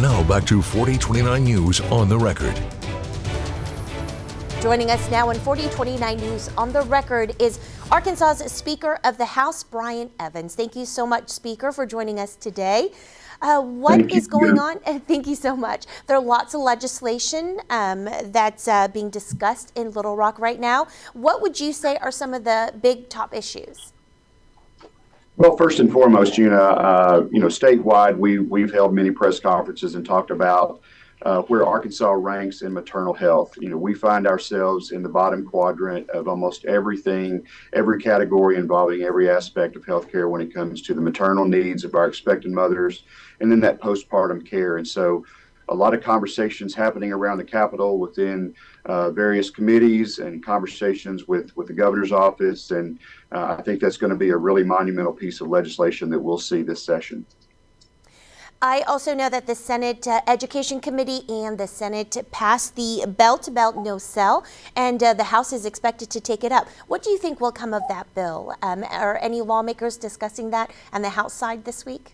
Now back to 4029 News on the Record. Joining us now in 4029 News on the Record is Arkansas's Speaker of the House, Brian Evans. Thank you so much, Speaker, for joining us today. What is going on? Thank you so much. There are lots of legislation that's being discussed in Little Rock right now. What would you say are some of the big top issues? Well, first and foremost, statewide, we've held many press conferences and talked about where Arkansas ranks in maternal health. We find ourselves in the bottom quadrant of almost everything, every category involving every aspect of healthcare when it comes to the maternal needs of our expectant mothers and then that postpartum care. And so a lot of conversations happening around the Capitol within various committees and conversations with the governor's office. And I think that's going to be a really monumental piece of legislation that we'll see this session. I also know that the Senate Education Committee and the Senate passed the bell-to-belt no-sell, and the House is expected to take it up. What do you think will come of that bill? Are any lawmakers discussing that on the House side this week?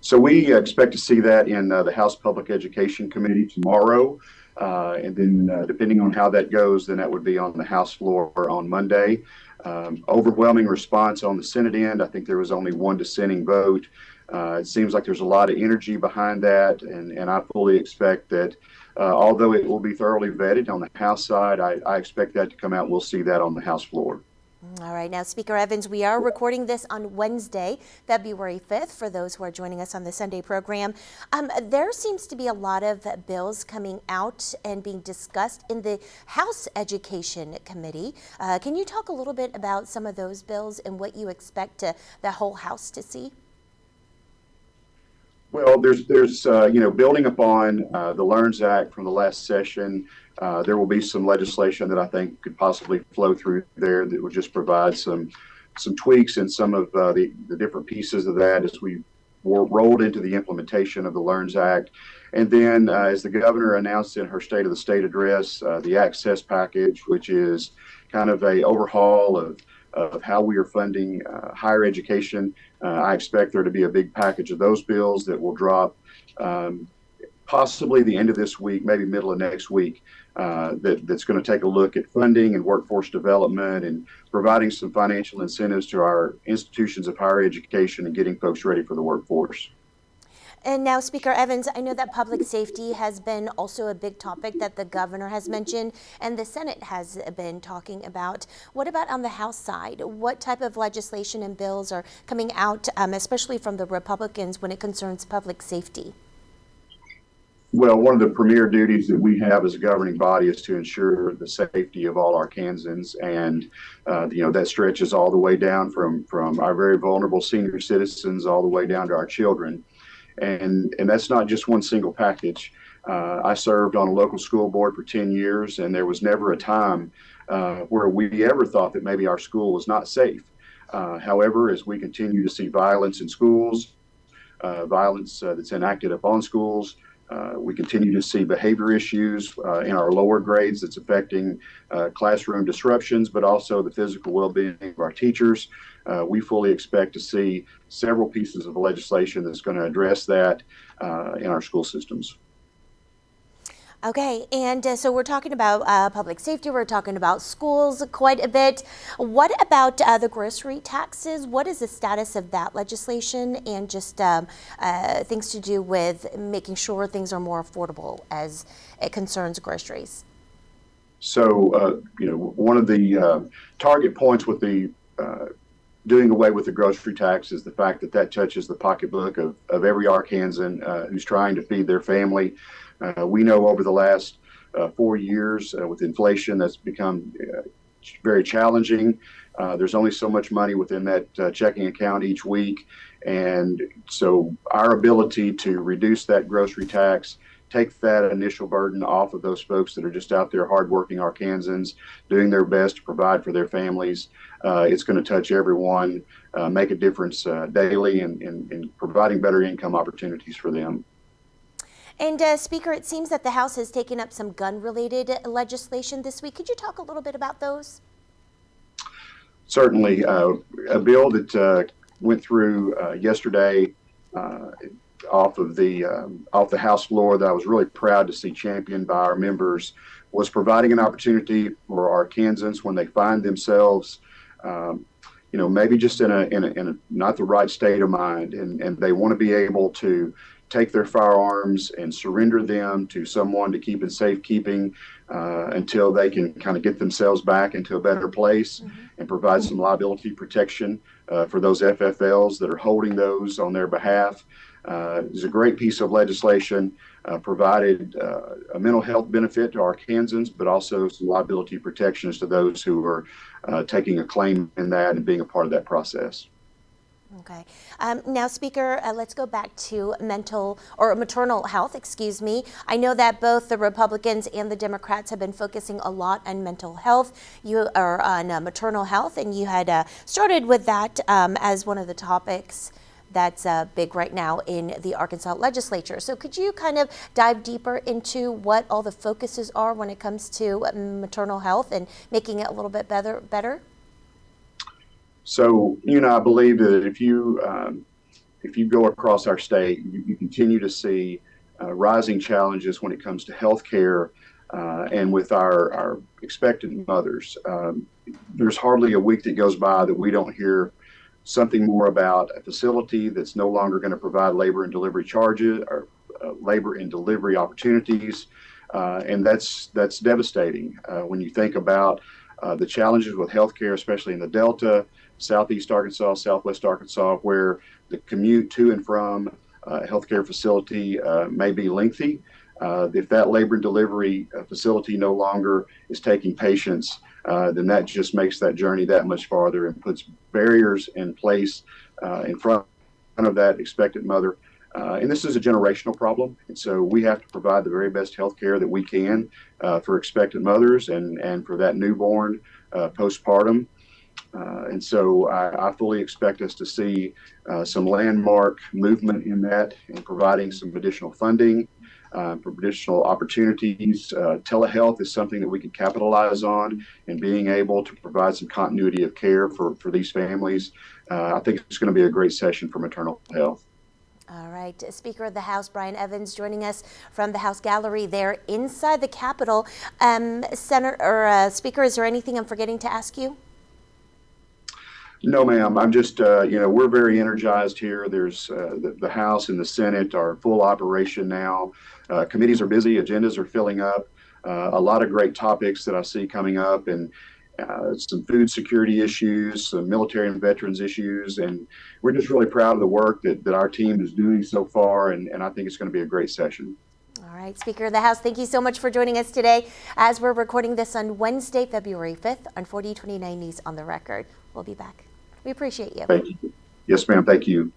So we expect to see that in the House Public Education Committee tomorrow. And then depending on how that goes, then that would be on the House floor on Monday. Overwhelming response on the Senate end. I think there was only one dissenting vote. It seems like there's a lot of energy behind that, and I fully expect that although it will be thoroughly vetted on the House side, I expect that to come out. We'll see that on the House floor. All right. Now, Speaker Evans, we are recording this on Wednesday, February 5th, for those who are joining us on the Sunday program. There seems to be a lot of bills coming out and being discussed in the House Education Committee. Can you talk a little bit about some of those bills and what you expect the whole House to see? Well, there's building upon the LEARNS Act from the last session, there will be some legislation that I think could possibly flow through there that would just provide some tweaks in some of the different pieces of that as we rolled into the implementation of the LEARNS Act. And then as the governor announced in her State of the State address, the Access Package, which is kind of a overhaul of how we are funding higher education. I expect there to be a big package of those bills that will drop possibly the end of this week, maybe middle of next week, that's going to take a look at funding and workforce development and providing some financial incentives to our institutions of higher education and getting folks ready for the workforce. And now, Speaker Evans, I know that public safety has been also a big topic that the governor has mentioned and the Senate has been talking about. What about on the House side? What type of legislation and bills are coming out, especially from the Republicans, when it concerns public safety? Well, one of the premier duties that we have as a governing body is to ensure the safety of all Arkansans, and that stretches all the way down from our very vulnerable senior citizens all the way down to our children. And that's not just one single package. I served on a local school board for 10 years, and there was never a time where we ever thought that maybe our school was not safe. However, as we continue to see violence in schools, violence that's enacted upon schools, we continue to see behavior issues in our lower grades that's affecting classroom disruptions, but also the physical well-being of our teachers. We fully expect to see several pieces of legislation that's going to address that in our school systems. Okay, and so we're talking about public safety, we're talking about schools quite a bit. What about the grocery taxes? What is the status of that legislation and just things to do with making sure things are more affordable as it concerns groceries? So, one of the target points with the doing away with the grocery tax is the fact that touches the pocketbook of every Arkansan who's trying to feed their family. We know over the last 4 years with inflation that's become very challenging. There's only so much money within that checking account each week. And so our ability to reduce that grocery tax, take that initial burden off of those folks that are just out there hardworking Arkansans, doing their best to provide for their families. It's going to touch everyone, make a difference daily in providing better income opportunities for them. And Speaker, it seems that the House has taken up some gun-related legislation this week. Could you talk a little bit about those? Certainly. A bill that went through yesterday off the House floor that I was really proud to see championed by our members was providing an opportunity for Arkansans when they find themselves, maybe just in a not the right state of mind, and they want to be able to take their firearms and surrender them to someone to keep in safekeeping until they can kind of get themselves back into a better place and provide some liability protection for those FFLs that are holding those on their behalf. It's a great piece of legislation, provided a mental health benefit to Arkansans, but also some liability protections to those who are taking a claim in that and being a part of that process. Okay. Now, Speaker, let's go back to maternal health, excuse me. I know that both the Republicans and the Democrats have been focusing a lot on mental health. You are on maternal health, and you had started with that as one of the topics that's big right now in the Arkansas legislature. So could you kind of dive deeper into what all the focuses are when it comes to maternal health and making it a little bit better? So, I believe that if you go across our state, you continue to see rising challenges when it comes to health care and with our expectant mothers. There's hardly a week that goes by that we don't hear something more about a facility that's no longer going to provide labor and delivery charges or labor and delivery opportunities. And that's devastating when you think about the challenges with healthcare, especially in the Delta, Southeast Arkansas, Southwest Arkansas, where the commute to and from a healthcare facility may be lengthy. If that labor and delivery facility no longer is taking patients, then that just makes that journey that much farther and puts barriers in place in front of that expectant mother. And this is a generational problem. And so we have to provide the very best health care that we can for expectant mothers and for that newborn postpartum. And so I fully expect us to see some landmark movement in that and providing some additional funding for additional opportunities. Telehealth is something that we can capitalize on, and being able to provide some continuity of care for these families. I think it's going to be a great session for maternal health. All right. Speaker of the House, Brian Evans, joining us from the House Gallery there inside the Capitol. Speaker, is there anything I'm forgetting to ask you? No, ma'am. I'm just, we're very energized here. There's the House and the Senate are full operation now. Committees are busy. Agendas are filling up. A lot of great topics that I see coming up, and some food security issues, some military and veterans issues. And we're just really proud of the work that our team is doing so far. And I think it's going to be a great session. All right, Speaker of the House, thank you so much for joining us today as we're recording this on Wednesday, February 5th on 4029 News on the Record. We'll be back. We appreciate you. Thank you. Yes, ma'am. Thank you.